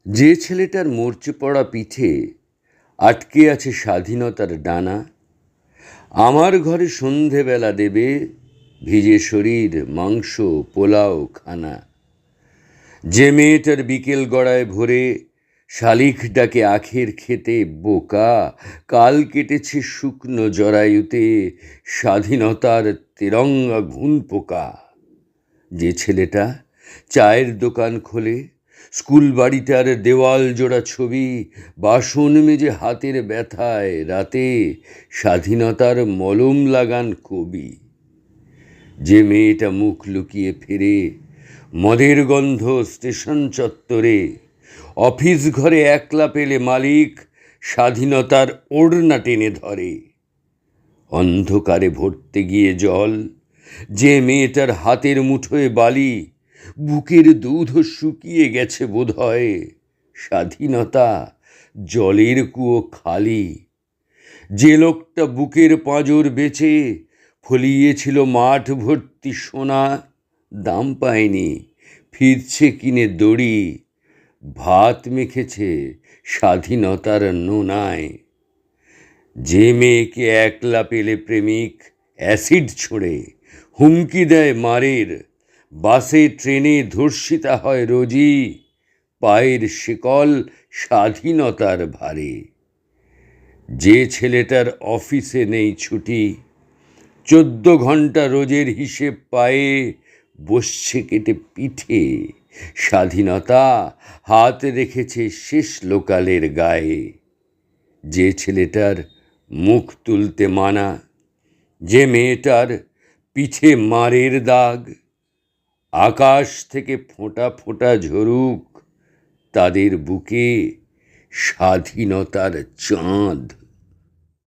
যে ছেলেটার মরচে পড়া পিঠে আটকে আছে স্বাধীনতার ডানা, আমার ঘরে সন্ধেবেলা দেবে ভিজে শরীর, মাংস, পোলাও খানা। যে মেয়েটার বিকেল গড়ায় ভরে শালিক ডাকে আখের খেতে, বোকা কাল কেটেছে শুকনো জরায়ুতে স্বাধীনতার তেরঙ্গা ঘুন পোকা। যে ছেলেটা চায়ের দোকান খোলে, স্কুল বাড়িটার দেওয়াল জোড়া ছবি, বাসন মেজে হাতের ব্যথায় রাতে স্বাধীনতার মলম লাগান কবি। যে মেয়েটা মুখ লুকিয়ে ফেরে মদের গন্ধ স্টেশন চত্বরে, অফিস ঘরে একলা পেলে মালিক স্বাধীনতার ওড়না টেনে ধরে। অন্ধকারে ভরতে গিয়ে জল, যে মেয়েটার হাতের মুঠোয় বালি, বুকের দুধ শুকিয়ে গেছে বোধহয়, স্বাধীনতা জলের কুয়ো খালি। যে লোকটা বুকের পাঁজর বেচে ফলিয়েছিল মাঠ ভর্তি সোনা, দাম পায়নি, ফিরছে কিনে দড়ি, ভাত মেখেছে স্বাধীনতার নোনায়। যে মেয়েকে একলা পেলে প্রেমিক অ্যাসিড ছোঁড়ে, হুমকি দেয় মারের, বাসে ট্রেনে ধর্ষিতা হয় রোজই, পায়ের শিকল স্বাধীনতার ভারে। যে ছেলেটার অফিসে নেই ছুটি, 14 ঘন্টা রোজের হিসেব পায়ে বসছে কেটে পিঠে, স্বাধীনতা হাত রেখেছে শেষ লোকালের গায়ে। যে ছেলেটার মুখ তুলতে মানা, যে মেয়েটার পিঠে মারের দাগ, আকাশ থেকে ফোঁটা ফোঁটা ঝরুক তাদের বুকে স্বাধীনতার চাঁদ।